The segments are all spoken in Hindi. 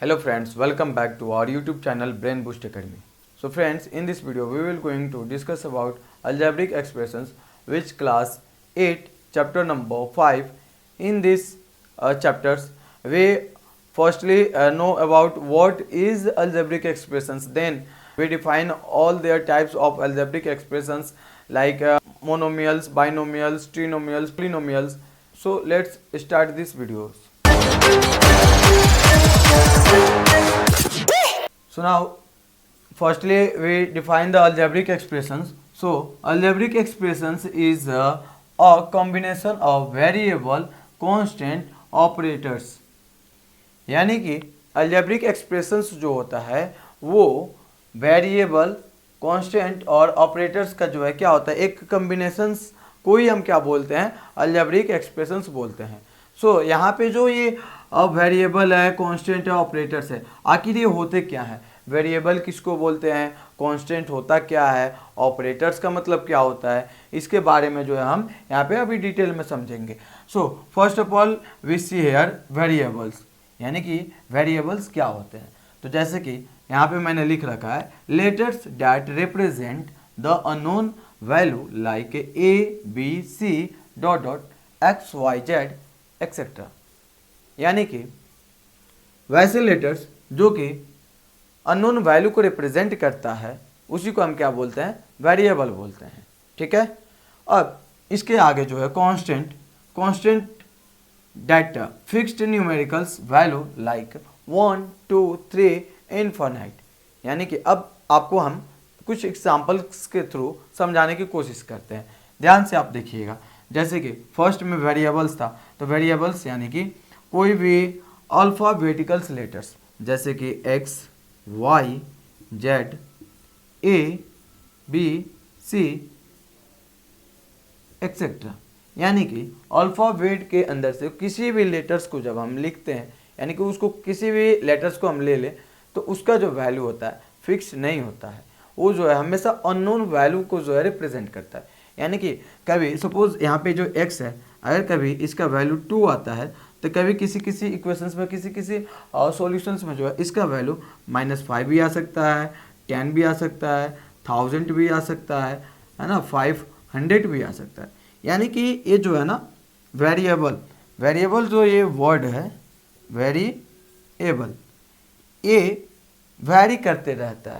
Hello friends, welcome back to our YouTube channel Brain Boost Academy. So friends, in this video we will going to discuss about algebraic expressions which class 8 chapter number 5. In this chapters we firstly know about what is algebraic expressions, then we define all their types of algebraic expressions like monomials, binomials, trinomials, polynomials. So let's start this video. So now firstly we define the algebraic expressions. So algebraic expressions is a combination of variable constant operators. यानी कि algebraic expressions जो होता है वो वेरिएबल कांस्टेंट और ऑपरेटर्स का जो है क्या होता है एक कॉम्बिनेशंस को ही हम क्या बोलते हैं algebraic expressions बोलते हैं. सो यहाँ पे जो ये वेरिएबल है कांस्टेंट है ऑपरेटर्स है, आखिर ये होते क्या है, वेरिएबल किसको बोलते हैं, कांस्टेंट होता क्या है, ऑपरेटर्स का मतलब क्या होता है, इसके बारे में जो है हम यहाँ पे अभी डिटेल में समझेंगे. So first of all we see here variables, यानी कि वेरिएबल्स क्या होते हैं. तो जैसे कि यहाँ पे मैंने लिख रखा है letters that represent the unknown value like A B C dot dot X Y Z etcetera. यानी कि वैसे लेटर्स जो कि अननोन वैल्यू को रिप्रेजेंट करता है उसी को हम क्या बोलते हैं, वेरिएबल बोलते हैं. ठीक है. अब इसके आगे जो है constant data fixed numericals value like 1 2 3 infinite. यानी कि अब आपको हम कुछ एग्जांपल्स के थ्रू समझाने की कोशिश करते हैं. ध्यान से आप देखिएगा. जैसे कि फर्स्ट में वेरिएबल्स था, तो वेरिएबल्स यानी कि कोई भी अल्फ़ाबेटिकल्स लेटर्स जैसे कि X Y Z A B C etcetera. यानी कि अल्फ़ाबेट के अंदर से किसी भी लेटर्स को जब हम लिखते हैं, यानी कि उसको किसी भी लेटर्स को हम ले लें तो उसका जो वैल्यू होता है फिक्स नहीं होता है, वो जो है हमेशा अननोन वैल्यू को जो है रिप्रेजेंट करता है. यानी कि कभी सपोज यहाँ पे जो x है, अगर कभी इसका वैल्यू 2 आता है तो कभी किसी किसी इक्वेशंस में किसी सॉल्यूशंस में जो है इसका वैल्यू -5 भी आ सकता है, 10 भी आ सकता है, 1000 भी आ सकता है ना, 500 भी आ सकता है. यानी कि ये जो है ना वेरिएबल जो ये वर्ड है वेरिएबल, ये वैरी करते रहता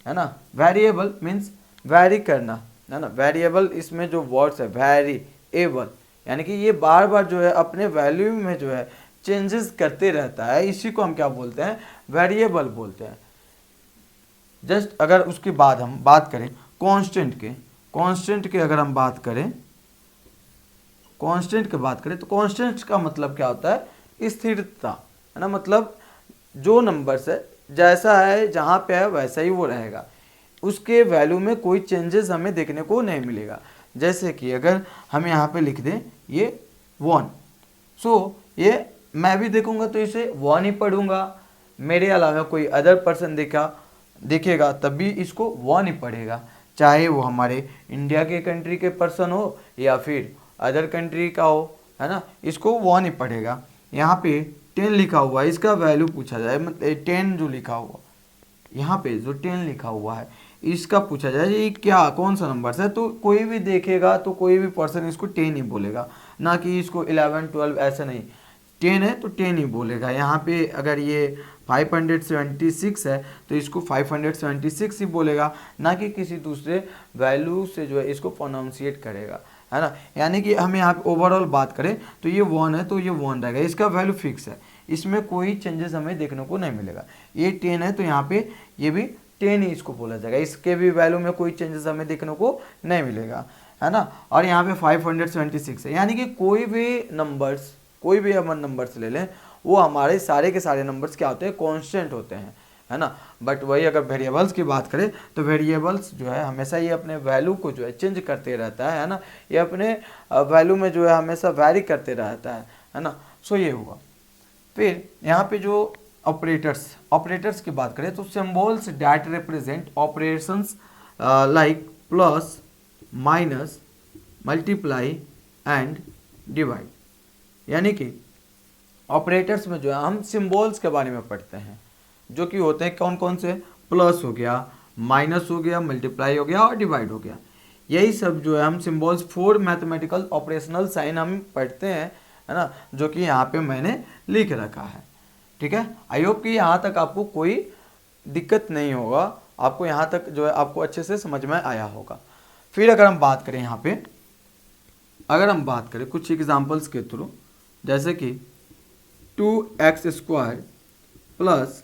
है ना. वेरिएबल मीन्स वैरी करना है ना. वेरिएबल इसमें जो वर्ड्स है वेरिएबल, यानी कि ये बार बार जो है अपने वैल्यू में जो है चेंजेस करते रहता है, इसी को हम क्या बोलते हैं, वेरिएबल बोलते हैं. जस्ट अगर उसके बाद हम बात करें कांस्टेंट के अगर हम बात करें तो कांस्टेंट का मतलब क्या होता है, स्थिरता है ना. मतलब जो नंबर्स है जैसा है जहाँ पे है वैसा ही वो रहेगा, उसके वैल्यू में कोई चेंजेस हमें देखने को नहीं मिलेगा. जैसे कि अगर हम यहाँ पे लिख दें ये 1, सो ये मैं भी देखूंगा तो इसे 1 ही पढ़ूंगा, मेरे अलावा कोई अदर पर्सन देखेगा तब भी इसको 1 ही पढ़ेगा, चाहे वो हमारे इंडिया के कंट्री के पर्सन हो या फिर अदर कंट्री का हो, है ना, इसको 1 ही पढ़ेगा. यहाँ पे 10 लिखा हुआ है, इसका वैल्यू पूछा जाए, मतलब 10 जो लिखा हुआ यहाँ पे जो 10 लिखा हुआ है इसका पूछा जाए ये क्या कौन सा नंबर है, तो कोई भी देखेगा तो कोई भी पर्सन इसको 10 ही बोलेगा, ना कि इसको 11 12 ऐसा नहीं. 10 है तो 10 ही बोलेगा. यहाँ पे अगर ये 576 है तो इसको 576 ही बोलेगा, ना कि किसी दूसरे वैल्यू से जो है इसको प्रोनाउंसिएट करेगा, है ना. यानी कि हम यहाँ पे ओवरऑल बात करें तो ये 1 है तो ये 1 रहेगा, इसका वैल्यू फिक्स है, इसमें कोई चेंजेस हमें देखने को नहीं मिलेगा. ये 10 है तो यहाँ पे ये भी 10 ही इसको बोला जाएगा, इसके भी वैल्यू में कोई चेंजेस हमें देखने को नहीं मिलेगा, है ना. और यहाँ पे 576 है, यानी कि कोई भी हम नंबर्स ले लें वो हमारे सारे के सारे नंबर्स क्या होते हैं, कांस्टेंट होते हैं, है ना. बट वही अगर वेरिएबल्स की बात करें तो वेरिएबल्स जो है हमेशा ये अपने वैल्यू को जो है चेंज करते रहता है ना, ये अपने वैल्यू में जो है हमेशा वैरी करते रहता है ना. सो ये हुआ. फिर यहाँ पे जो ऑपरेटर्स की बात करें तो symbols that represent operations like plus minus multiply and divide. यानी कि ऑपरेटर्स में जो है हम सिंबल्स के बारे में पढ़ते हैं, जो कि होते हैं कौन कौन से, प्लस हो गया, माइनस हो गया, मल्टीप्लाई हो गया और डिवाइड हो गया। यही सब जो है हम सिंबल्स 4 मैथमेटिकल ऑपरेशनल साइन हम पढ़ते हैं, है ना, जो कि यहाँ पे मैंने लिख रखा है। ठीक है, आई होप कि यहाँ तक आपको कोई दिक्कत नहीं होगा, आपको यहाँ तक जो है आपको अच्छे से समझ में आया होगा। फिर अगर हम बात करें यहाँ पे, अगर हम बात करें कुछ एग्जांपल्स के थ्रू, जैसे कि 2x² प्लस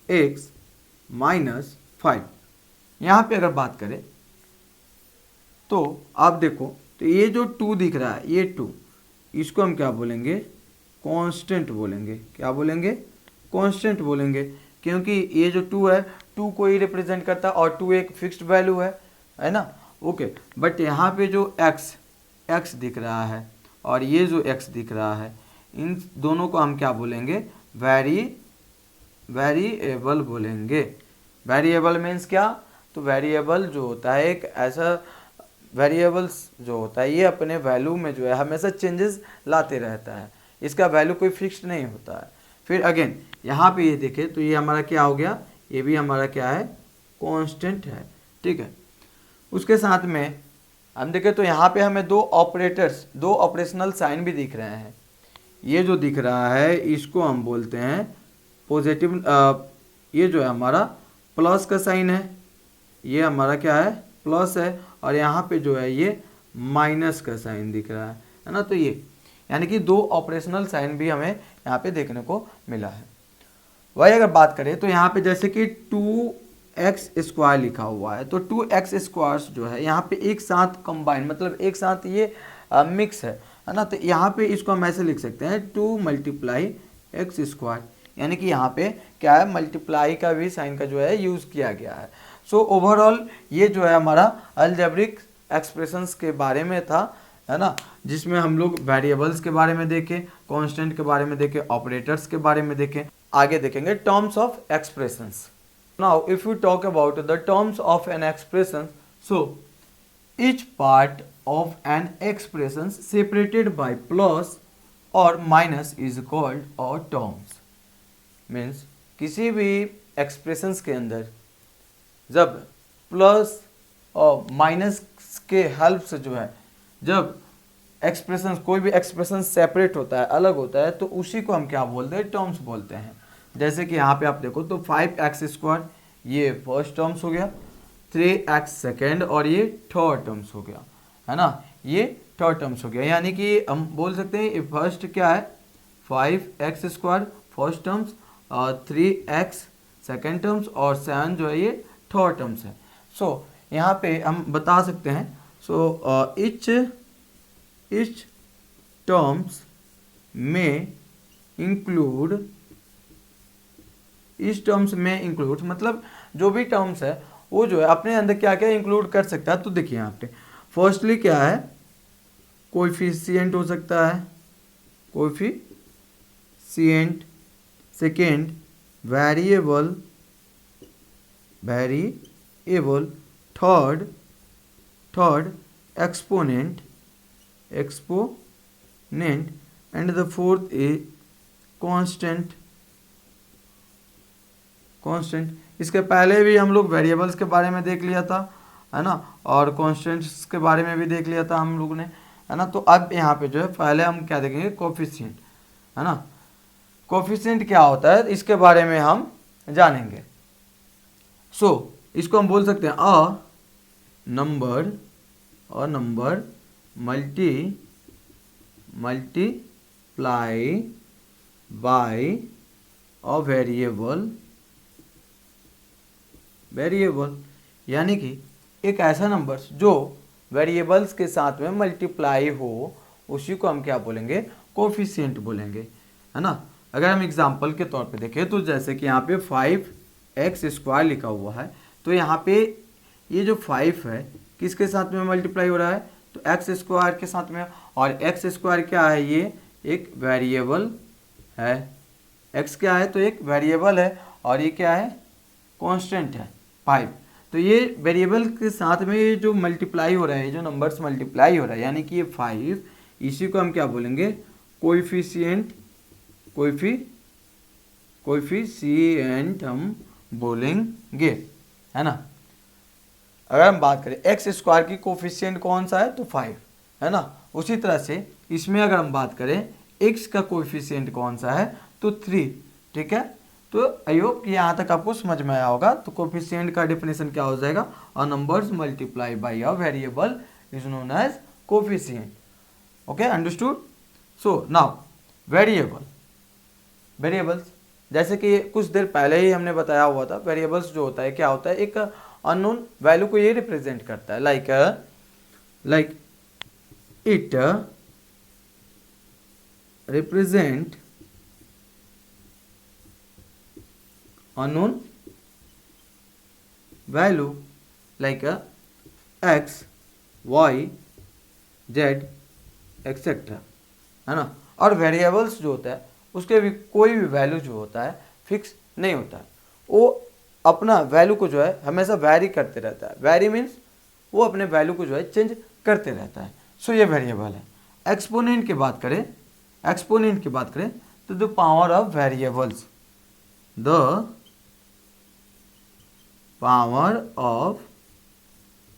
x माइनस 5, यहाँ पे अगर बात करें तो आप देखो, तो ये जो 2 दिख रहा है, ये 2, इसको हम क्या बोलेंगे, कांस्टेंट बोलेंगे। क्या बोलेंगे, कांस्टेंट बोलेंगे, क्योंकि ये जो 2 है 2 को ही रिप्रेजेंट करता है और 2 एक फिक्स्ड वैल्यू है ना। ओके, बट यहाँ पे जो x दिख रहा है और ये जो x दिख रहा है, इन दोनों को हम क्या बोलेंगे, वेरिएबल बोलेंगे। वेरिएबल मीन्स क्या, तो वेरिएबल जो होता है एक ऐसा, वेरिएबल्स जो होता है ये अपने वैल्यू में जो है हमेशा चेंजेस लाते रहता है, इसका वैल्यू कोई फिक्स्ड नहीं होता है। फिर अगेन यहाँ पे ये देखें तो ये हमारा क्या हो गया, ये भी हमारा क्या है, कांस्टेंट है। ठीक है, उसके साथ में हम देखें तो यहाँ पे हमें दो ऑपरेशनल साइन भी दिख रहे हैं। ये जो दिख रहा है इसको हम बोलते हैं पॉजिटिव, ये जो है हमारा प्लस का साइन है, ये हमारा क्या है, प्लस है, और यहाँ पे जो है ये माइनस का साइन दिख रहा है ना। तो ये यानी कि दो ऑपरेशनल साइन भी हमें यहाँ पे देखने को मिला है। वही अगर बात करें तो यहाँ पे जैसे कि 2x² लिखा हुआ है, तो 2x² जो है यहाँ पे एक साथ कंबाइन, मतलब एक साथ ये मिक्स है ना। तो यहाँ पे इसको हम ऐसे लिख सकते हैं 2 × x², यानी कि यहाँ पे क्या है, मल्टीप्लाई का भी साइन का जो है यूज़ किया गया है। सो ओवरऑल ये जो है हमारा अलजेब्रिक एक्सप्रेशंस के बारे में था, है ना, जिसमें हम लोग वेरिएबल्स के बारे में देखें, कांस्टेंट के बारे में देखें, ऑपरेटर्स के बारे में देखें, आगे देखेंगे terms of expressions. Now if you talk about the terms of an expression, so each part of an expression separated by plus और माइनस इज कॉल्ड और टर्म्स। मीन्स किसी भी एक्सप्रेशंस के अंदर जब प्लस और माइनस के हेल्प से जो है, जब एक्सप्रेशन, कोई भी एक्सप्रेशन सेपरेट होता है, अलग होता है, तो उसी को हम क्या बोलते हैं, टर्म्स बोलते हैं। जैसे कि यहाँ पे आप देखो तो 5x² ये फर्स्ट टर्म्स हो गया, 3x सेकेंड और ये थर्ड टर्म्स हो गया, है ना, ये थर्ड टर्म्स हो गया। यानी कि हम बोल सकते हैं ये फर्स्ट क्या है, 5x² फर्स्ट टर्म्स और 3x सेकेंड टर्म्स और 7 जो है ये थर्ड टर्म्स है। सो यहाँ पे हम बता सकते हैं, सो each terms में इंक्लूड, इस टर्म्स में इंक्लूड मतलब जो भी टर्म्स है वो जो है अपने अंदर क्या क्या इंक्लूड कर सकता है। तो देखिए यहाँ पे फर्स्टली क्या है, कोएफिशिएंट हो सकता है, coefficient, second variable, third exponent, and the fourth is constant. इसके पहले भी हम लोग वेरिएबल्स के बारे में देख लिया था, है ना, और कांस्टेंट्स के बारे में भी देख लिया था हम लोग ने, है ना। तो अब यहाँ पे जो है पहले हम क्या देखेंगे, कोएफिशिएंट, है ना। कोएफिशिएंट क्या होता है इसके बारे में हम जानेंगे। सो इसको हम बोल सकते हैं a number multiply by a variable, यानी कि एक ऐसा नंबर जो वेरिएबल्स के साथ में मल्टीप्लाई हो, उसी को हम क्या बोलेंगे, कोएफिशिएंट बोलेंगे, है ना। अगर हम एग्जांपल के तौर पे देखें तो जैसे कि यहाँ पे 5x² लिखा हुआ है, तो यहाँ पे ये जो 5 है किसके साथ में मल्टीप्लाई हो रहा है, तो x² के साथ में, और x² क्या है, ये एक वेरिएबल है, x क्या है, तो एक वेरिएबल है, और ये क्या है, कांस्टेंट है 5। तो ये वेरिएबल के साथ में ये जो मल्टीप्लाई हो रहा है, ये जो नंबर्स मल्टीप्लाई हो रहा है, यानी कि ये 5, इसी को हम क्या बोलेंगे, कोएफिशिएंट हम बोलेंगे, है ना। अगर हम बात करें एक्स स्क्वायर की कोएफिशिएंट कौन सा है, तो 5, है ना। उसी तरह से इसमें अगर हम बात करें एक्स का कोएफिशिएंट कौन सा है, तो 3, ठीक है। तो आई होप कि यहाँ तक आपको समझ में आया होगा। तो कोएफिशिएंट का डेफिनेशन क्या हो जाएगा, a numbers multiply by a variable is known as coefficient. Okay, understood. So now variables, जैसे कि कुछ देर पहले ही हमने बताया हुआ था, वेरिएबल्स जो होता है क्या होता है, एक अननोन वैल्यू को ये रिप्रेजेंट करता है, like it represent unknown value like X, Y, Z etcetera, है ना। और वेरिएबल्स जो होता है उसके भी कोई भी वैल्यू जो होता है फिक्स नहीं होता है, वो अपना वैल्यू को जो है हमेशा वैरी करते रहता है। वैरी मीन्स वो अपने वैल्यू को जो है चेंज करते रहता है। सो ये वेरिएबल है। एक्सपोनेंट की बात करें तो the power of variables, the power of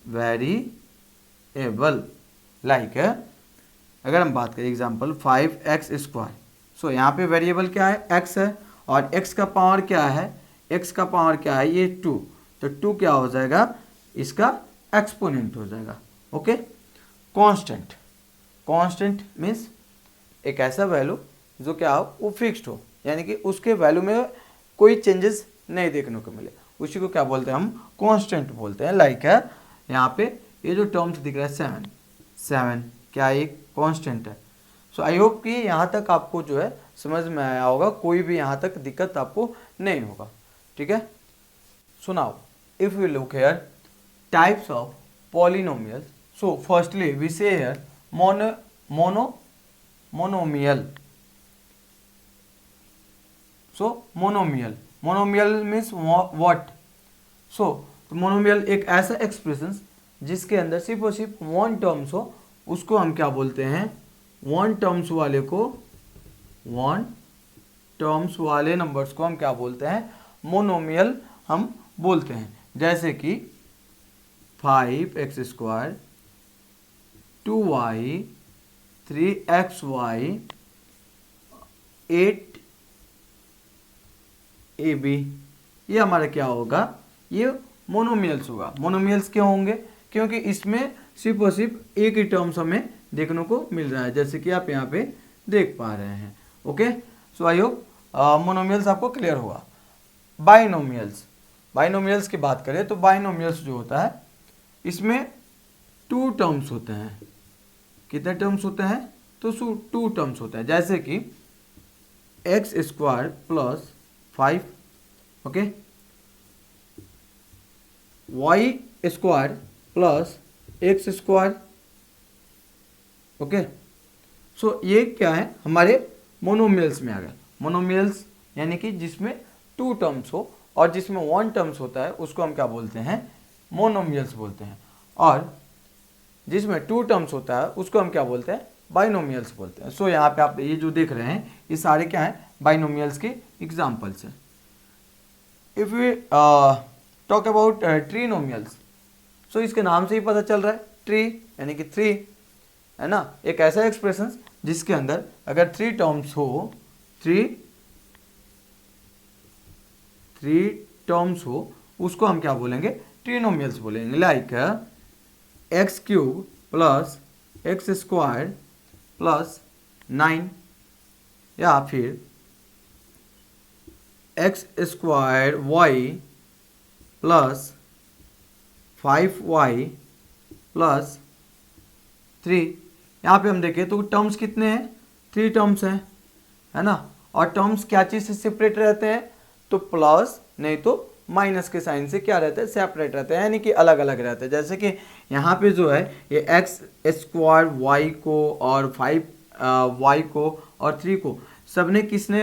variable, like अगर हम बात करें एग्जांपल 5x²। सो यहाँ पे वेरिएबल क्या है, x है, और x का पावर क्या है, ये 2, तो 2 क्या हो जाएगा, इसका एक्सपोनेंट हो जाएगा। ओके। कांस्टेंट मीन्स एक ऐसा वैल्यू जो क्या हो, वो फिक्स्ड हो, यानी कि उसके वैल्यू में कोई चेंजेस नहीं देखने को मिले, उसी को क्या बोलते हैं, हम कांस्टेंट बोलते हैं। लाइक है यहाँ पे ये जो टर्म्स दिख रहा है 7 क्या एक कांस्टेंट है। सो आई होप कि यहाँ तक आपको जो है समझ में आया होगा, कोई भी यहाँ तक दिक्कत आपको नहीं होगा, ठीक है। So now if you look here types of polynomial, so firstly we say here monomial. So monomial means what? So monomial एक ऐसा एक्सप्रेशन जिसके अंदर सिर्फ और सिर्फ वन टर्म्स हो, उसको हम क्या बोलते हैं, वन टर्म्स वाले नंबर्स को हम क्या बोलते हैं, मोनोमियल हम बोलते हैं। जैसे कि 5x², 2y, 3xy, 8ab, ये हमारा क्या होगा, ये मोनोमियल्स होगा। मोनोमियल्स क्यों होंगे, क्योंकि इसमें सिर्फ और सिर्फ एक ही टर्म्स हमें देखने को मिल रहा है, जैसे कि आप यहाँ पे देख पा रहे हैं। Okay, so I hope monomials आपको क्लियर होगा। बाइनोमियल्स की बात करें तो बाइनोमियल्स जो होता है इसमें 2 टर्म्स होते हैं। कितने टर्म्स होते हैं, तो 2 टर्म्स होते हैं। जैसे कि x² plus 5, okay, y² plus x², okay. So ये क्या है, हमारे मोनोमियल्स में आ गया। मोनोमियल्स यानी कि जिसमें 2 टर्म्स हो और जिसमें 1 टर्म्स होता है उसको हम क्या बोलते हैं, मोनोमियल्स बोलते हैं, और जिसमें 2 टर्म्स होता है उसको हम क्या बोलते हैं, बाइनोमियल्स बोलते हैं। सो यहाँ पे आप ये जो देख रहे हैं ये सारे क्या हैं, बाइनोमियल्स के एग्जाम्पल्स हैं। इफ वी टॉक अबाउट ट्रीनोमियल्स, सो इसके नाम से ही पता चल रहा है, ट्री यानी कि 3, है ना। एक ऐसा एक्सप्रेशन जिसके अंदर अगर 3 टर्म्स हो, 3 टर्म्स हो, उसको हम क्या बोलेंगे, ट्रीनोमियल्स बोलेंगे। Like x³ plus x² plus 9, या फिर x² प्लस 5y प्लस 3। यहाँ पे हम देखें तो टर्म्स कितने हैं, 3 टर्म्स हैं, है ना। और टर्म्स क्या चीज़ से सेपरेट रहते हैं, तो प्लस नहीं तो माइनस के साइन से क्या रहते हैं, सेपरेट रहते हैं, यानी कि अलग अलग रहते हैं। जैसे कि यहाँ पे जो है ये x² y को और 5y को और 3 को सबने किसने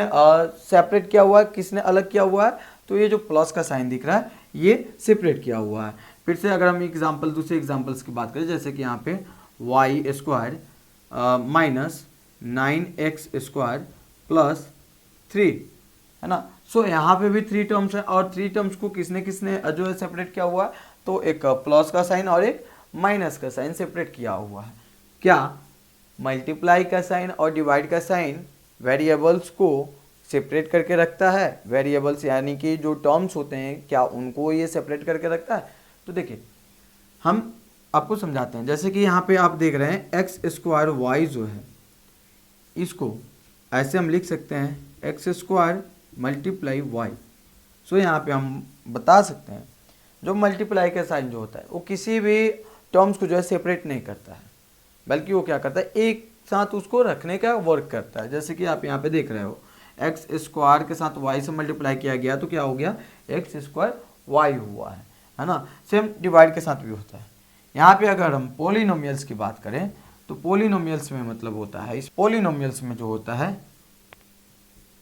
सेपरेट किया हुआ है, किसने अलग किया हुआ है, तो ये जो प्लस का साइन दिख रहा है ये सेपरेट किया हुआ है। फिर से अगर हम दूसरे एग्जाम्पल्स की बात करें, जैसे कि यहाँ पे y² माइनस 9x² प्लस 3, है ना। सो यहाँ पे भी 3 टर्म्स है और 3 टर्म्स को किसने किसने जो है सेपरेट किया हुआ है, तो एक प्लस का साइन और एक माइनस का साइन सेपरेट किया हुआ है। क्या मल्टीप्लाई का साइन और डिवाइड का साइन वेरिएबल्स को सेपरेट करके रखता है? वेरिएबल्स यानी कि जो टर्म्स होते हैं क्या उनको ये सेपरेट करके रखता है? तो देखिए हम आपको समझाते हैं। जैसे कि यहाँ पे आप देख रहे हैं एक्स स्क्वायर वाई जो है इसको ऐसे हम लिख सकते हैं एक्स स्क्वायर मल्टीप्लाई वाई। सो यहाँ पे हम बता सकते हैं जो मल्टीप्लाई का साइन जो होता है वो किसी भी टर्म्स को जो है सेपरेट नहीं करता है, बल्कि वो क्या करता है एक साथ उसको रखने का वर्क करता है। जैसे कि आप यहाँ पे देख रहे हो एक्स स्क्वायर के साथ वाई से मल्टीप्लाई किया गया तो क्या हो गया, एक्स स्क्वायर वाई हुआ है ना। सेम डिवाइड के साथ भी होता है। यहाँ पे अगर हम पोलिनोमियल्स की बात करें तो पोलिनोमियल्स में मतलब होता है, इस पोलिनोमियल्स में जो होता है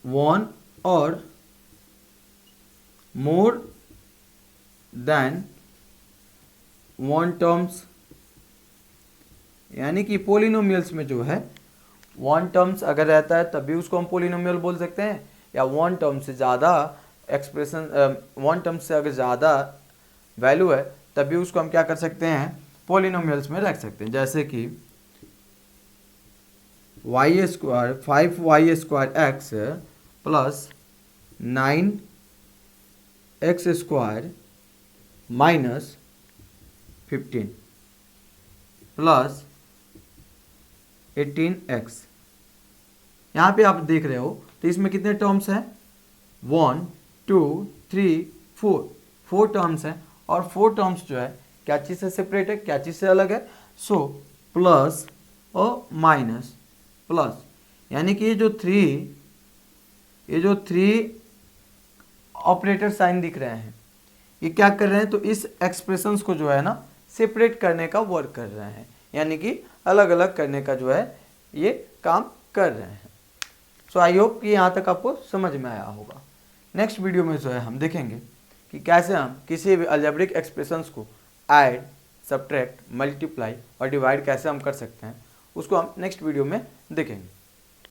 वन और मोर देन वन टर्म्स, यानी कि पोलिनोमियल्स में जो है वन टर्म्स अगर रहता है तभी उसको हम पोलिनोमियल बोल सकते हैं, या वन टर्म से ज़्यादा एक्सप्रेशन वन टर्म से अगर ज़्यादा वैल्यू है तभी उसको हम क्या कर सकते हैं, पोलिनोमियल्स में रख सकते हैं। जैसे कि Y square 5y square X plus 9x square minus 15 plus 18x। यहाँ पे आप देख रहे हो तो इसमें कितने टर्म्स हैं, 1 2 3 4 टर्म्स हैं और 4 टर्म्स जो है क्या चीज़ से सेपरेट है, क्या चीज़ से अलग है। सो प्लस और माइनस प्लस, यानी कि ये जो थ्री ऑपरेटर साइन दिख रहे हैं ये क्या कर रहे हैं, तो इस एक्सप्रेशंस को जो है ना सेपरेट करने का वर्क कर रहे हैं, यानी कि अलग अलग करने का जो है ये काम कर रहे हैं। सो आई होप कि यहाँ तक आपको समझ में आया होगा। नेक्स्ट वीडियो में जो है हम देखेंगे कि कैसे हम किसी भी अलजेब्रिक एक्सप्रेशंस को ऐड, सब्ट्रैक्ट, मल्टीप्लाई और डिवाइड कैसे हम कर सकते हैं, उसको हम नेक्स्ट वीडियो में देखेंगे।